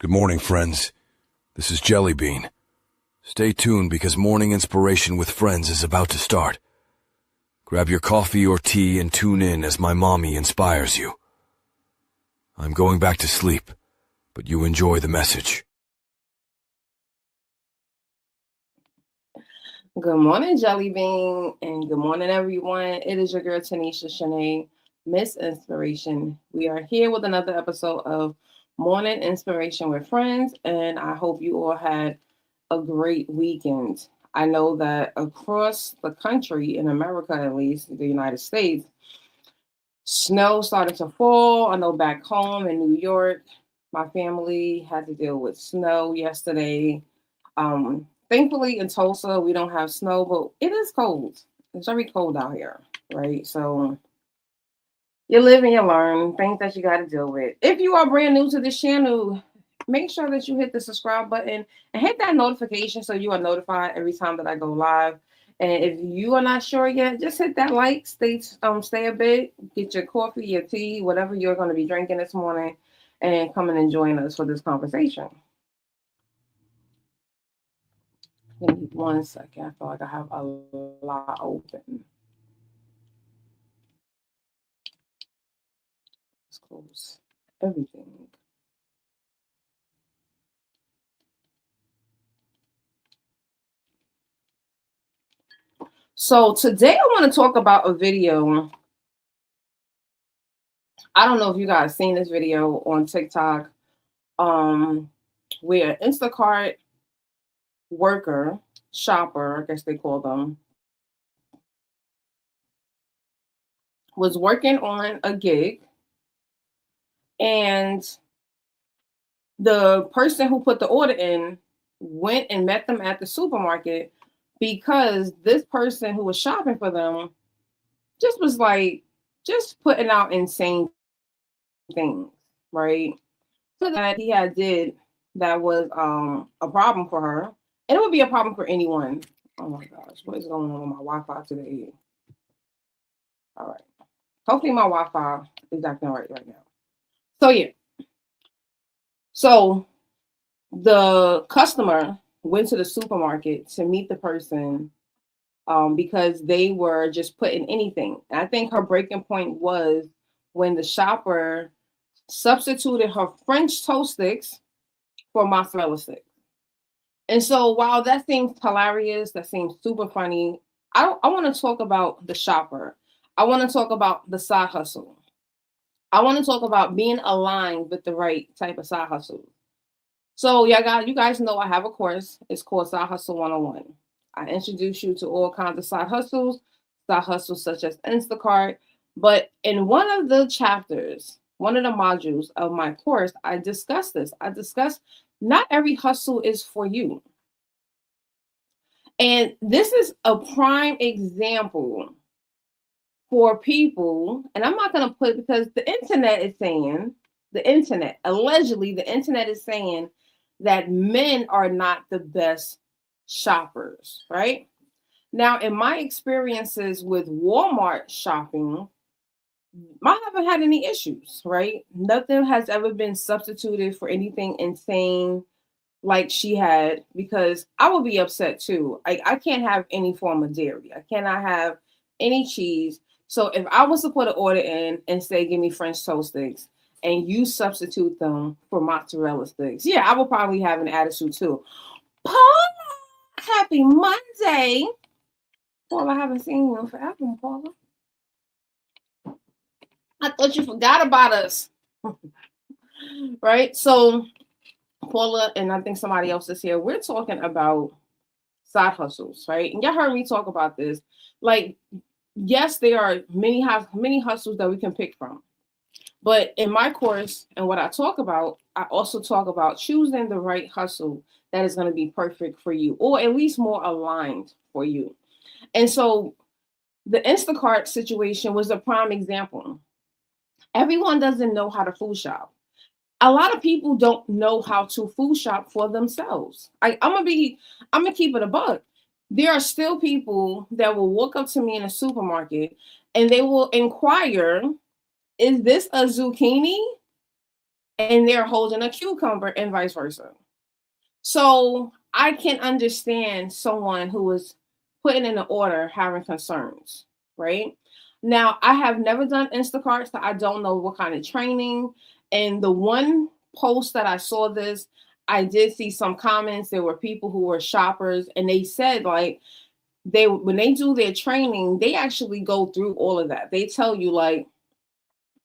Good morning, friends. This is Jelly Bean. Stay tuned because Morning Inspiration with Friends is about to start. Grab your coffee or tea and tune in as my mommy inspires you. I'm going back to sleep, but you enjoy the message. Good morning, Jelly Bean, and good morning, everyone. It is your girl, Tanisha Shanae, Miss Inspiration. We are here with another episode of Morning Inspiration with Friends, and I hope you all had a great weekend. I know that across the country, in America at least, the United States, snow started to fall. I know back home in New York, my family had to deal with snow yesterday. Thankfully in Tulsa we don't have snow, but it is cold. It's very cold out here, right? So you live and you learn things that you got to deal with. If you are brand new to this channel, make sure that you hit the subscribe button and hit that notification so you are notified every time that I go live. And if you are not sure yet, just hit that like, stay a bit, get your coffee, your tea, whatever you're going to be drinking this morning, and come and join us for this conversation. Give me 1 second. I feel like I have a lot open. Let's close everything. So today I want to talk about a video. I don't know if you guys seen this video on TikTok, where Instacart worker, shopper, I guess they call them, was working on a gig, and the person who put the order in went and met them at the supermarket because this person who was shopping for them just was like just putting out insane things, right? So that he had did that was a problem for her, and it would be a problem for anyone. Oh my gosh, what is going on with my Wi-Fi today? All right, hopefully my Wi-Fi is acting right now. So yeah, so the customer went to the supermarket to meet the person because they were just putting anything. I think her breaking point was when the shopper substituted her French toast sticks for mozzarella sticks. And so while that seems hilarious, that seems super funny, I want to talk about the shopper. I want to talk about the side hustle. I want to talk about being aligned with the right type of side hustle. So yeah, you guys know I have a course. It's called Side Hustle 101. I introduce you to all kinds of side hustles such as Instacart. But in one of the chapters, one of the modules of my course, I discuss this. I discuss not every hustle is for you. And this is a prime example for people, and I'm not going to put because the internet is saying, allegedly, the internet is saying that men are not the best shoppers, right? Now, in my experiences with Walmart shopping, I haven't had any issues, right? Nothing has ever been substituted for anything insane like she had, because I would be upset too. I can't have any form of dairy. I cannot have any cheese. So if I was to put an order in and say, give me French toast sticks, and you substitute them for mozzarella sticks, yeah, I would probably have an attitude too. Paula, happy Monday. Paula, I haven't seen you in forever, Paula. I thought you forgot about us. Right? So Paula and I think somebody else is here. We're talking about side hustles, right? And y'all heard me talk about this. Like, yes, there are many hustles that we can pick from. But in my course and what I talk about, I also talk about choosing the right hustle that is going to be perfect for you, or at least more aligned for you. And so the Instacart situation was a prime example. Everyone doesn't know how to food shop. A lot of people don't know how to food shop for themselves. I'm gonna keep it a buck. There are still people that will walk up to me in a supermarket and they will inquire, is this a zucchini? and they're holding a cucumber and vice versa. So I can understand someone who is putting in an order having concerns, right? Now, I have never done Instacart, so I don't know what kind of training. And the one post that I saw this, I did see some comments. There were people who were shoppers, and they said like when they do their training, they actually go through all of that. They tell you like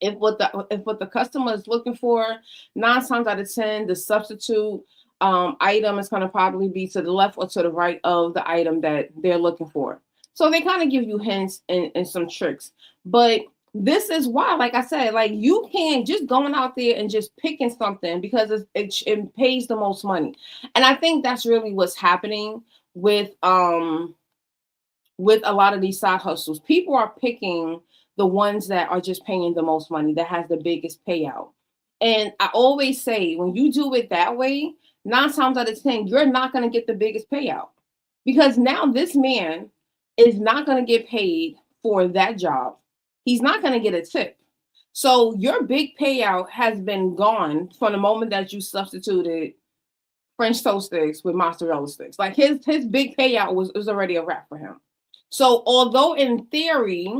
if what the customer is looking for, 9 times out of 10, the substitute item is going to probably be to the left or to the right of the item that they're looking for. So they kind of give you hints and some tricks. But this is why, like I said, like you can't just going out there and just picking something because it pays the most money. And I think that's really what's happening with a lot of these side hustles. People are picking the ones that are just paying the most money, that has the biggest payout. And I always say, when you do it that way, 9 times out of 10, you're not going to get the biggest payout, because now this man is not going to get paid for that job. He's not going to get a tip. So your big payout has been gone from the moment that you substituted French toast sticks with mozzarella sticks. Like his big payout was already a wrap for him. So although in theory,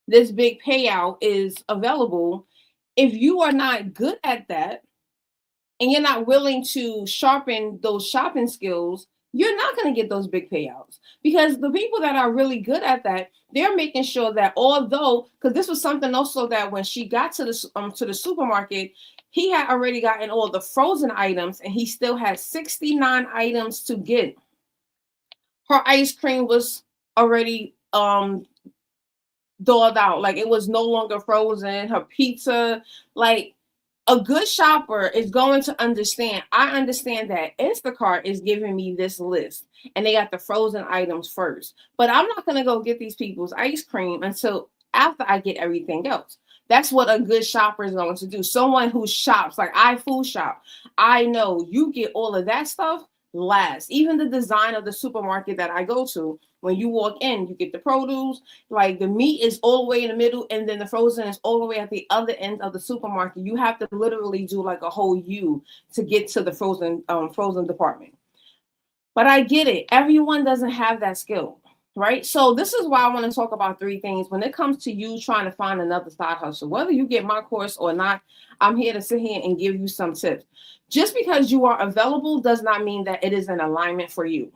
this big payout is available, if you are not good at that and you're not willing to sharpen those shopping skills, you're not going to get those big payouts, because the people that are really good at that, they're making sure that although, because this was something also that when she got to the supermarket, he had already gotten all the frozen items and he still had 69 items to get. Her ice cream was already thawed out, like it was no longer frozen. Her pizza, like a good shopper is going to understand. I understand that Instacart is giving me this list and they got the frozen items first, but I'm not going to go get these people's ice cream until after I get everything else. That's what a good shopper is going to do. Someone who shops, like I food shop, I know you get all of that stuff last. Even the design of the supermarket that I go to, when you walk in, you get the produce, like the meat is all the way in the middle, and then the frozen is all the way at the other end of the supermarket. You have to literally do like a whole U to get to the frozen department. But I get it. Everyone doesn't have that skill, right? So this is why I want to talk about 3 things when it comes to you trying to find another side hustle. Whether you get my course or not, I'm here to sit here and give you some tips. Just because you are available does not mean that it is in alignment for you,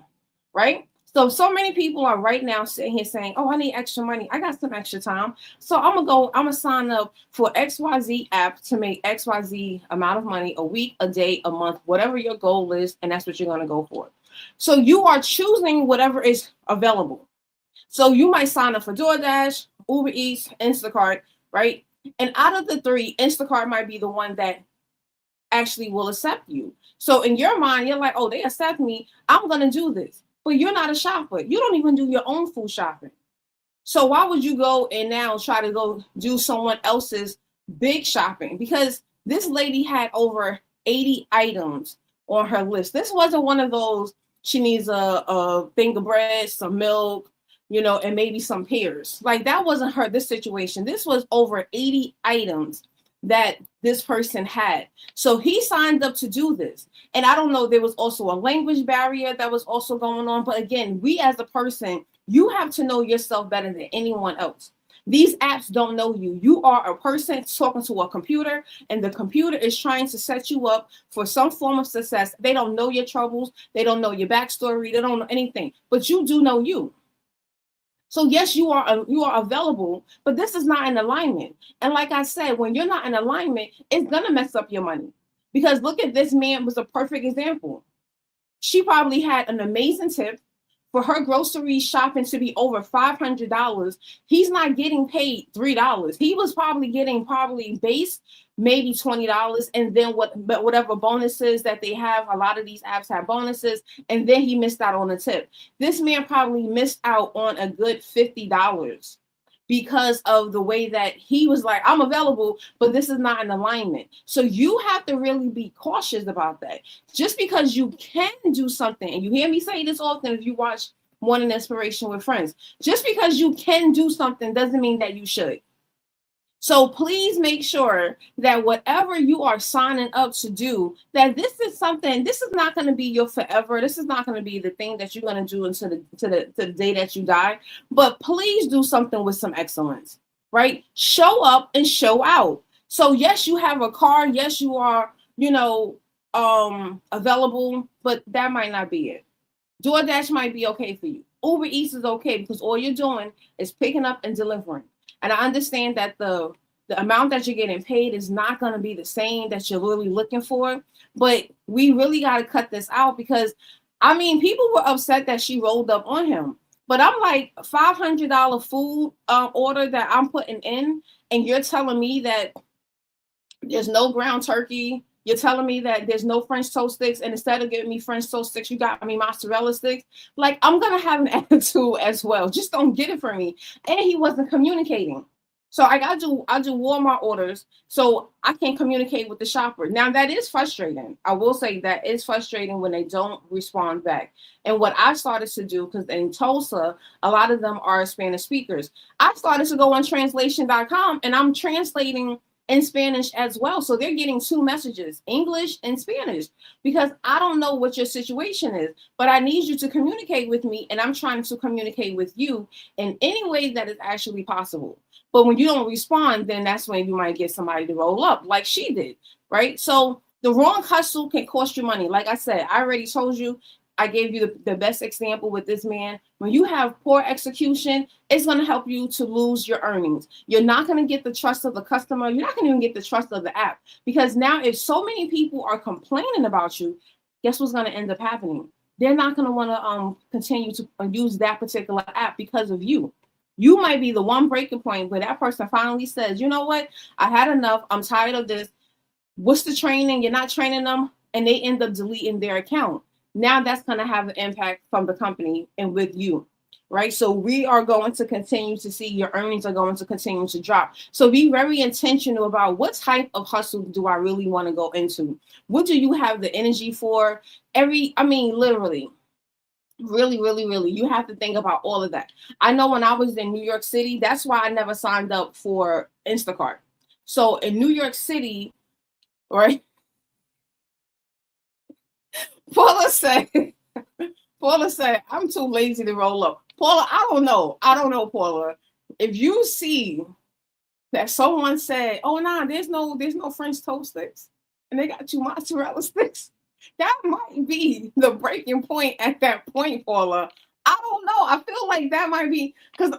right? So many people are right now sitting here saying, oh, I need extra money. I got some extra time. So I'm going to sign up for XYZ app to make XYZ amount of money a week, a day, a month, whatever your goal is. And that's what you're going to go for. So you are choosing whatever is available. So you might sign up for DoorDash, Uber Eats, Instacart, right? And out of the 3, Instacart might be the one that actually will accept you. So in your mind, you're like, oh, they accept me, I'm going to do this. But you're not a shopper. You don't even do your own food shopping. So why would you go and now try to go do someone else's big shopping? Because this lady had over 80 items on her list. This wasn't one of those, she needs a thing of bread, some milk, and maybe some pears. Like that wasn't this situation. This was over 80 items that this person had. So he signed up to do this. And I don't know, there was also a language barrier that was also going on. But again, we as a person, you have to know yourself better than anyone else. These apps don't know you. You are a person talking to a computer, and the computer is trying to set you up for some form of success. They don't know your troubles. They don't know your backstory. They don't know anything, but you do know you. So yes, you are available, but this is not in alignment. And like I said, when you're not in alignment, it's going to mess up your money. Because look at this man was a perfect example. She probably had an amazing tip for her grocery shopping to be over $500. He's not getting paid $3. He was probably getting base maybe $20, and then whatever bonuses that they have. A lot of these apps have bonuses, and then he missed out on a tip. This man probably missed out on a good $50 because of the way that he was like, I'm available, but this is not in alignment. So you have to really be cautious about that. Just because you can do something, and you hear me say this often if you watch Morning Inspiration with Friends, just because you can do something doesn't mean that you should. So please make sure that whatever you are signing up to do, that this is something, this is not going to be your forever. This is not going to be the thing that you're going to do until the day that you die. But please do something with some excellence, right? Show up and show out. So yes, you have a car. Yes, you are, available, but that might not be it. DoorDash might be okay for you. Uber Eats is okay because all you're doing is picking up and delivering. And I understand that the amount that you're getting paid is not going to be the same that you're really looking for. But we really got to cut this out because, I mean, people were upset that she rolled up on him. But I'm like, $500 food order that I'm putting in, and you're telling me that there's no ground turkey. You're telling me that there's no French toast sticks, and instead of giving me French toast sticks, you got me mozzarella sticks. Like, I'm gonna have an attitude as well. Just don't get it from me. And he wasn't communicating. So I do Walmart orders, so I can communicate with the shopper. Now that is frustrating. I will say that is frustrating when they don't respond back. And what I started to do, because in Tulsa, a lot of them are Spanish speakers, I started to go on translation.com and I'm translating in Spanish as well. So they're getting two messages, English and Spanish, because I don't know what your situation is, but I need you to communicate with me, and I'm trying to communicate with you in any way that is actually possible. But when you don't respond, then that's when you might get somebody to roll up like she did, right? So the wrong hustle can cost you money. Like I said, I already told you, I gave you the best example with this man. When you have poor execution, it's going to help you to lose your earnings. You're not going to get the trust of the customer. You're not going to even get the trust of the app, because now if so many people are complaining about you, guess what's going to end up happening? They're not going to want to continue to use that particular app because of you. You might be the one breaking point where that person finally says, you know what? I had enough. I'm tired of this. What's the training? You're not training them. And they end up deleting their account. Now that's going to have an impact from the company and with you, right? So we are going to continue to see your earnings are going to continue to drop. So be very intentional about what type of hustle do I really want to go into? What do you have the energy for? Literally. Really, you have to think about all of that. I know when I was in New York City, that's why I never signed up for Instacart. So in New York City, right? Paula said, I'm too lazy to roll up. Paula, I don't know, Paula. If you see that someone said, oh, nah, there's no French toast sticks, and they got you mozzarella sticks, that might be the breaking point at that point, Paula. I don't know. I feel like that might be because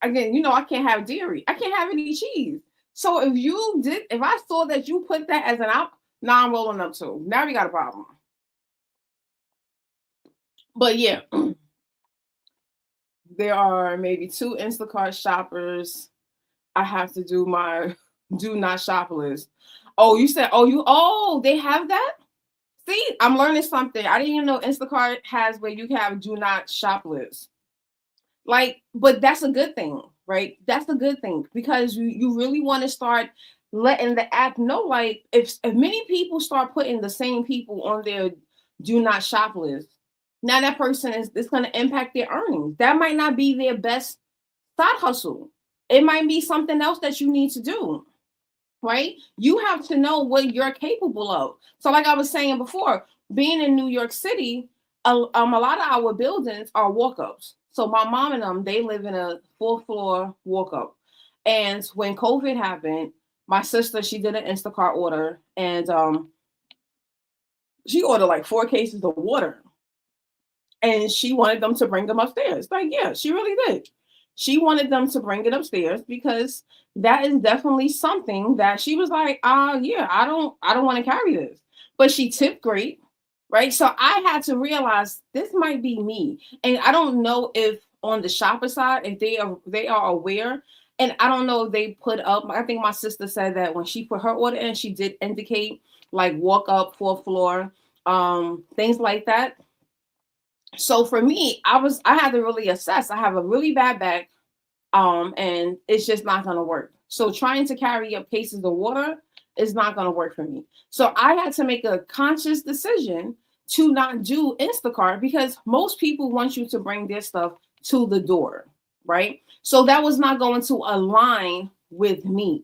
again, I can't have dairy. I can't have any cheese. So if I saw that you put that as an out, now I'm rolling up too. Now we got a problem. But yeah, there are maybe 2 Instacart shoppers. I have to do my do not shop list. Oh, you said, they have that? See, I'm learning something. I didn't even know Instacart has where you can have do not shop list. But that's a good thing, right? That's a good thing because you really want to start letting the app know, like if many people start putting the same people on their do not shop list, now that person is going to impact their earnings. That might not be their best side hustle. It might be something else that you need to do, right? You have to know what you're capable of. So like I was saying before, being in New York City, a lot of our buildings are walk-ups. So my mom and them, they live in a 4th floor walk-up. And when COVID happened, my sister, she did an Instacart order, and she ordered like 4 cases of water. And she wanted them to bring them upstairs. Like, yeah, she really did. She wanted them to bring it upstairs because that is definitely something that she was like, yeah, I don't want to carry this. But she tipped great, right? So I had to realize this might be me. And I don't know if on the shopper side, if they are aware. And I don't know if they put up, I think my sister said that when she put her order in, she did indicate like walk up 4th floor, things like that. So for me, I had to really assess. I have a really bad back, and it's just not going to work. So trying to carry up cases of water is not going to work for me. So I had to make a conscious decision to not do Instacart because most people want you to bring their stuff to the door, right? So that was not going to align with me.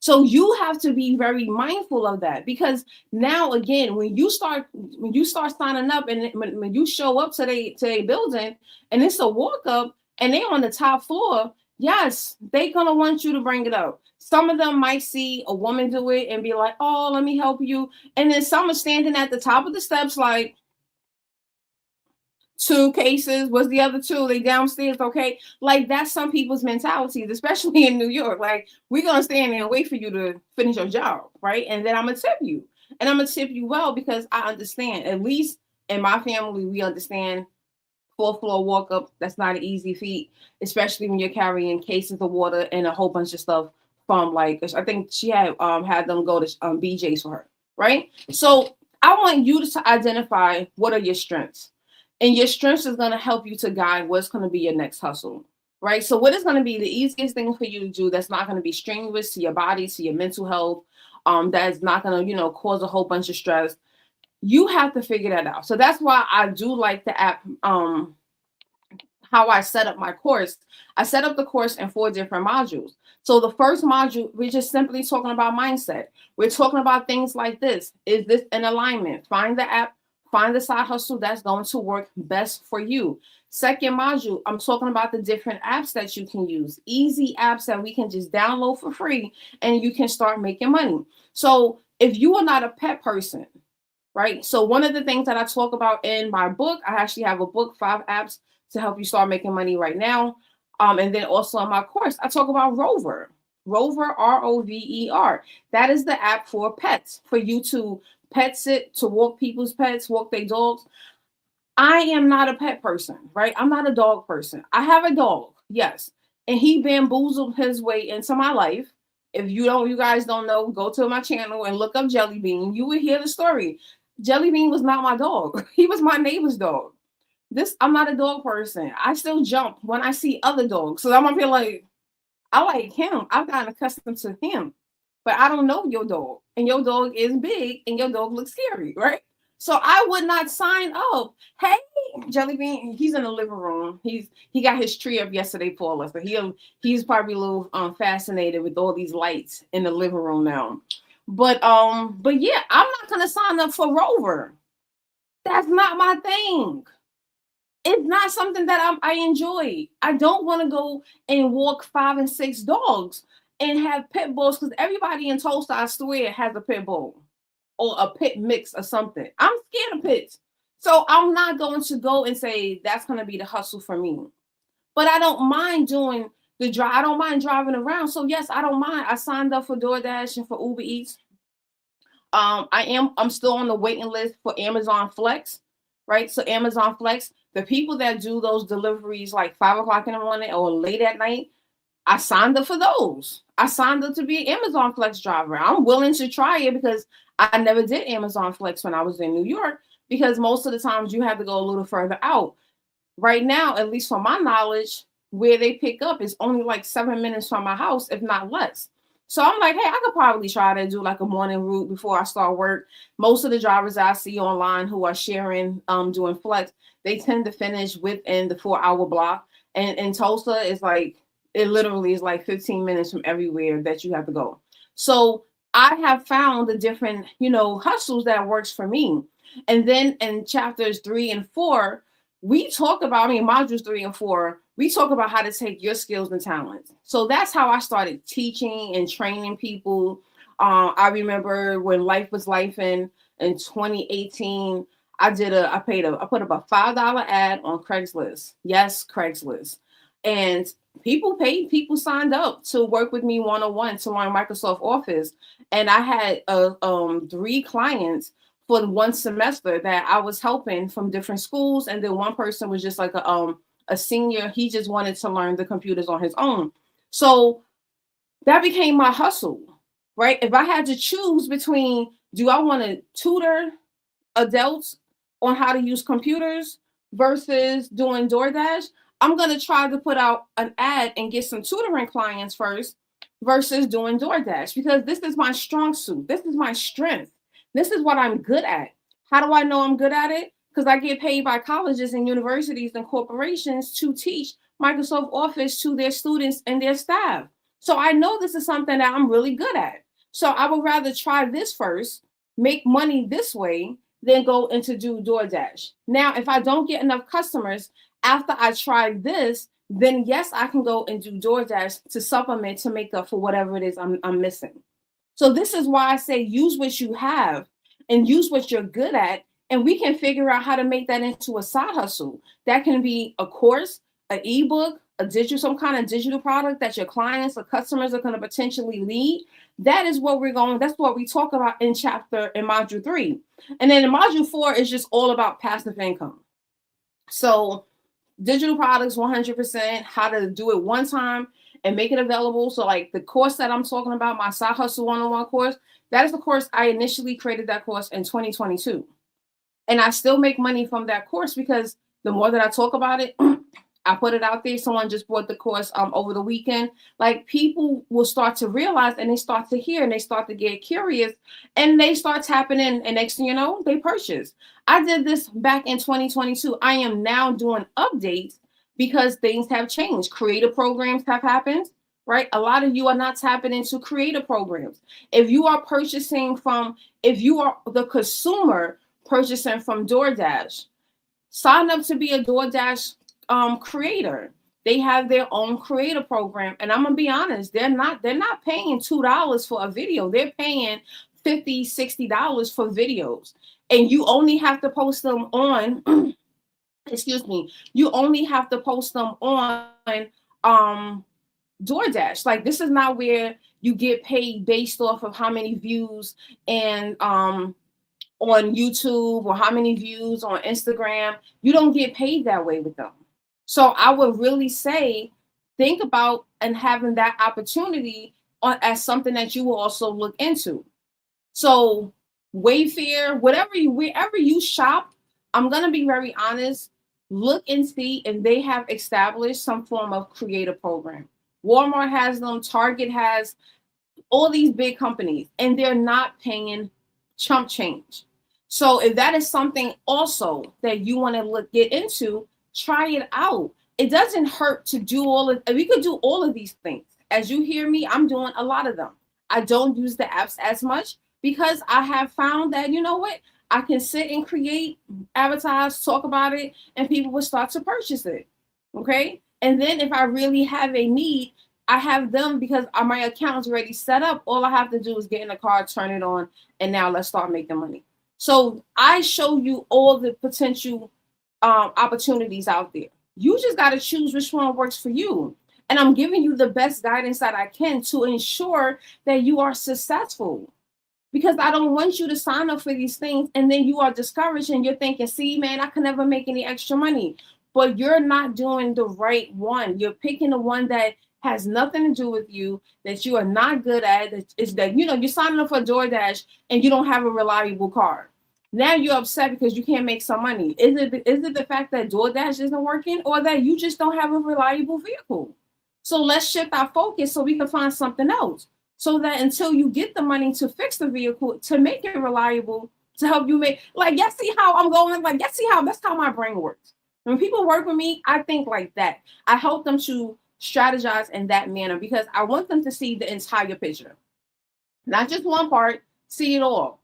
So you have to be very mindful of that, because now again, when you start signing up, and when you show up to a building and it's a walk up and they're on the top floor, yes, they're gonna want you to bring it up. Some of them might see a woman do it and be like, "Oh, let me help you," and then some are standing at the top of the steps like, 2 cases. What's the other 2? They downstairs, okay? Like, that's some people's mentalities, especially in New York. Like, we're gonna stand there and wait for you to finish your job, right? And then I'm gonna tip you. And I'm gonna tip you well, because I understand. At least in my family, we understand 4th floor walk up, that's not an easy feat, especially when you're carrying cases of water and a whole bunch of stuff from, like, I think she had them go to BJ's for her, right? So I want you to identify what are your strengths. And your strengths is going to help you to guide what's going to be your next hustle, right? So what is going to be the easiest thing for you to do that's not going to be strenuous to your body, to your mental health, that's not going to, cause a whole bunch of stress. You have to figure that out. So that's why I do like the app, how I set up my course. I set up the course in 4 different modules. So the first module, we're just simply talking about mindset. We're talking about things like this. Is this in alignment? Find the app, find the side hustle that's going to work best for you. Second module, I'm talking about the different apps that you can use. Easy apps that we can just download for free and you can start making money. So if you are not a pet person, right? So one of the things that I talk about in my book, I actually have a book, 5 apps to help you start making money right now. And then also in my course, I talk about Rover. Rover, Rover. That is the app for pets, for you to pet sit, to walk people's pets, walk their dogs. I am not a pet person, right? I'm not a dog person. I have a dog, yes. And he bamboozled his way into my life. If you guys don't know, go to my channel and look up Jelly Bean. You will hear the story. Jelly Bean was not my dog. He was my neighbor's dog. I'm not a dog person. I still jump when I see other dogs. So I'm gonna be like, I like him. I've gotten accustomed to him. But I don't know your dog. And your dog is big and your dog looks scary, right? So I would not sign up. Hey, Jelly Bean, he's in the living room. He got his tree up yesterday for us. So he's probably a little fascinated with all these lights in the living room now. But yeah, I'm not gonna sign up for Rover. That's not my thing. It's not something that I enjoy. I don't want to go and walk 5 and 6 dogs and have pit bulls, because everybody in Tulsa, I swear, has a pit bull or a pit mix or something. I'm scared of pits. So I'm not going to go and say that's going to be the hustle for me. But I don't mind doing the drive. I don't mind driving around. So yes, I don't mind. I signed up for DoorDash and for Uber Eats. I'm still on the waiting list for Amazon Flex, right? So Amazon Flex, the people that do those deliveries like 5 o'clock in the morning or late at night, I signed up for those. I signed up to be an Amazon Flex driver. I'm willing to try it because I never did Amazon Flex when I was in New York, because most of the times you have to go a little further out. Right now, at least from my knowledge, where they pick up is only like 7 minutes from my house, if not less. So I'm like, hey, I could probably try to do like a morning route before I start work. Most of the drivers I see online who are sharing, doing Flex, they tend to finish within the 4-hour block. And in Tulsa, it's like, it literally is like 15 minutes from everywhere that you have to go. So I have found the different, hustles that works for me. And then in chapters 3 and 4, we talk about, modules 3 and 4, we talk about how to take your skills and talents. So that's how I started teaching and training people. I remember when Life Was Life in 2018, I put up a $5 ad on Craigslist. Yes, Craigslist. And people paid, people signed up to work with me one-on-one to learn Microsoft Office. And I had 3 clients for 1 semester that I was helping from different schools. And then one person was just like a senior. He just wanted to learn the computers on his own. So that became my hustle, right? If I had to choose between, do I want to tutor adults on how to use computers versus doing DoorDash, I'm going to try to put out an ad and get some tutoring clients first versus doing DoorDash, because this is my strong suit. This is my strength. This is what I'm good at. How do I know I'm good at it? Because I get paid by colleges and universities and corporations to teach Microsoft Office to their students and their staff. So I know this is something that I'm really good at. So I would rather try this first, make money this way, than go into do DoorDash. Now, if I don't get enough customers after I try this, then yes, I can go and do DoorDash to supplement to make up for whatever it is I'm missing. So this is why I say use what you have and use what you're good at, and we can figure out how to make that into a side hustle. That can be a course, an ebook, a digital, some kind of digital product that your clients or customers are going to potentially need. That is what we're going. That's what we talk about in module 3, and then in module 4 is just all about passive income. So digital products 100%, how to do it one time and make it available. So like the course that I'm talking about, my side hustle 101 course, that is the course I initially created that course in 2022. And I still make money from that course because the more that I talk about it, I put it out there. Someone just bought the course over the weekend. Like people will start to realize and they start to hear and they start to get curious and they start tapping in. And next thing you know, they purchase. I did this back in 2022. I am now doing updates because things have changed. Creative programs have happened, right? A lot of you are not tapping into creative programs. If you are if you are the consumer purchasing from DoorDash, sign up to be a DoorDash creator. They have their own creator program, and I'm gonna be honest, they're not paying $2 for a video. They're paying $50, $60 for videos, and you only have to post them on excuse me, you only have to post them on DoorDash. Like this is not where you get paid based off of how many views and on YouTube or how many views on Instagram. You don't get paid that way with them. So I would really say, think about and having that opportunity as something that you will also look into. So Wayfair, wherever you shop, I'm gonna be very honest. Look and see if they have established some form of creative program. Walmart has them, Target has, all these big companies, and they're not paying chump change. So if that is something also that you want to get into, try it out. It doesn't hurt to do we could do all of these things. As you hear me, I'm doing a lot of them. I don't use the apps as much because I have found that, you know what, I can sit and create, advertise, talk about it, and people will start to purchase it. Okay. And then if I really have a need, I have them because my account's already set up. All I have to do is get in the car, turn it on, and now let's start making money. So I show you all the potential opportunities out there. You just got to choose which one works for you. And I'm giving you the best guidance that I can to ensure that you are successful. Because I don't want you to sign up for these things and then you are discouraged and you're thinking, see, man, I can never make any extra money. But you're not doing the right one. You're picking the one that has nothing to do with you, that you are not good at. Is that, you're signing up for DoorDash and you don't have a reliable car. Now you're upset because you can't make some money. Is it the fact that DoorDash isn't working or that you just don't have a reliable vehicle? So let's shift our focus so we can find something else. So that until you get the money to fix the vehicle, to make it reliable, to help you make, like, y'all see how I'm going? Like, y'all see how that's how my brain works. When people work with me, I think like that. I help them to strategize in that manner because I want them to see the entire picture. Not just one part, see it all.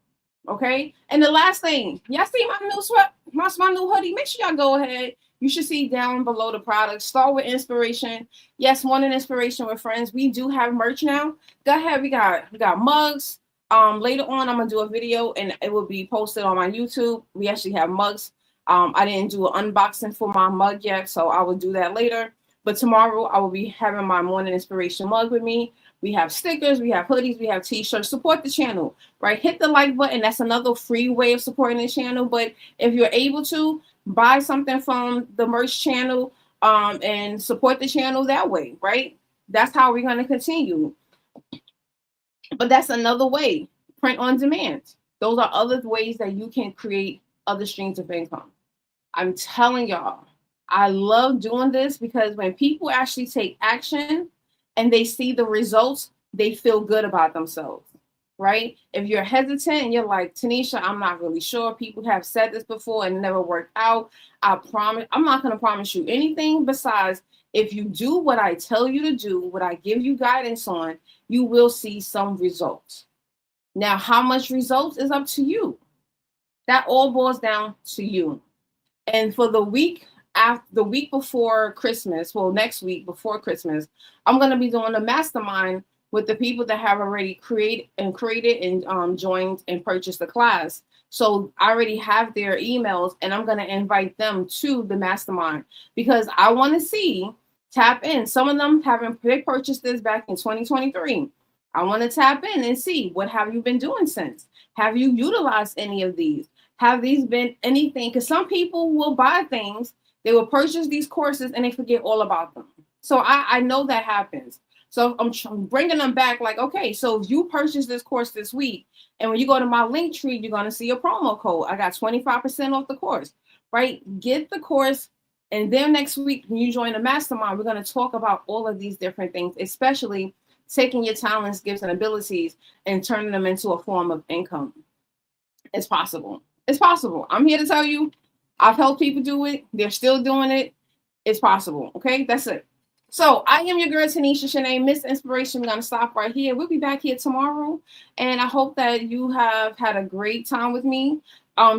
Okay. And the last thing, y'all see my new sweat, my new hoodie. Make sure y'all go ahead. You should see down below the product. Start with inspiration. Yes, Morning Inspiration with Friends. We do have merch now. Go ahead. We got mugs. Later on, I'm gonna do a video and it will be posted on my YouTube. We actually have mugs. I didn't do an unboxing for my mug yet, so I will do that later. But tomorrow I will be having my Morning Inspiration mug with me. We have stickers, we have hoodies, we have t-shirts. Support the channel, right? Hit the like button. That's another free way of supporting the channel. But if you're able to, buy something from the merch channel and support the channel that way, right? That's how we're going to continue. But that's another way. Print on demand. Those are other ways that you can create other streams of income. I'm telling y'all, I love doing this because when people actually take action and they see the results, they feel good about themselves. right? If you're hesitant and you're like, Tanisha, I'm not really sure. People have said this before and never worked out. I promise, I'm not going to promise you anything besides if you do what I tell you to do, what I give you guidance on, you will see some results. Now, how much results is up to you. That all boils down to you. And for the week before Christmas, well, next week before Christmas, I'm going to be doing a mastermind with the people that have already created and joined and purchased the class. So I already have their emails, and I'm going to invite them to the mastermind because I want to see, tap in. Some of them they purchased this back in 2023. I want to tap in and see, what have you been doing since? Have you utilized any of these? Have these been anything? Because some people will buy things, they will purchase these courses, and they forget all about them. So I know that happens. So I'm bringing them back like, okay, so if you purchase this course this week, and when you go to my link tree, you're going to see a promo code. I got 25% off the course, right? Get the course. And then next week, when you join the mastermind, we're going to talk about all of these different things, especially taking your talents, gifts, and abilities and turning them into a form of income. It's possible. It's possible. I'm here to tell you, I've helped people do it. They're still doing it. It's possible. Okay, that's it. So I am your girl, Tanisha Shanae, Miss Inspiration. We're going to stop right here. We'll be back here tomorrow. And I hope that you have had a great time with me.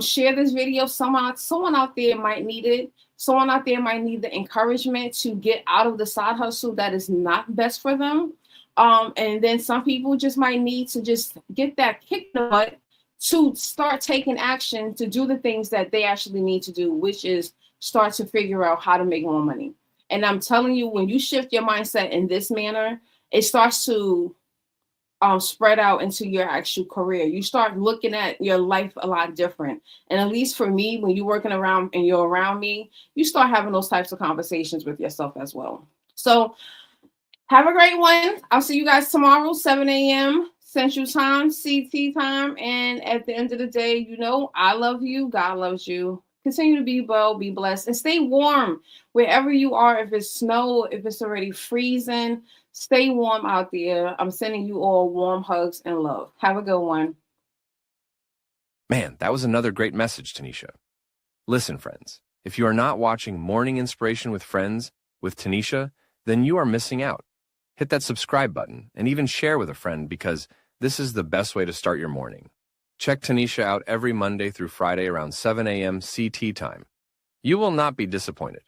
Share this video. Someone out there might need it. Someone out there might need the encouragement to get out of the side hustle that is not best for them. And then some people just might need to just get that kick in the butt to start taking action to do the things that they actually need to do, which is start to figure out how to make more money. And I'm telling you, when you shift your mindset in this manner, it starts to spread out into your actual career. You start looking at your life a lot different. And at least for me, when you're working around and you're around me, you start having those types of conversations with yourself as well. So have a great one. I'll see you guys tomorrow, 7 a.m. Central Time, CT time. And at the end of the day, you know, I love you. God loves you. Continue to be well, be blessed, and stay warm wherever you are. If it's snow, if it's already freezing, stay warm out there. I'm sending you all warm hugs and love. Have a good one. Man, that was another great message, Tanisha. Listen, friends, if you are not watching Morning Inspiration with Friends with Tanisha, then you are missing out. Hit that subscribe button and even share with a friend because this is the best way to start your morning. Check Tanisha out every Monday through Friday around 7 a.m. CT time. You will not be disappointed.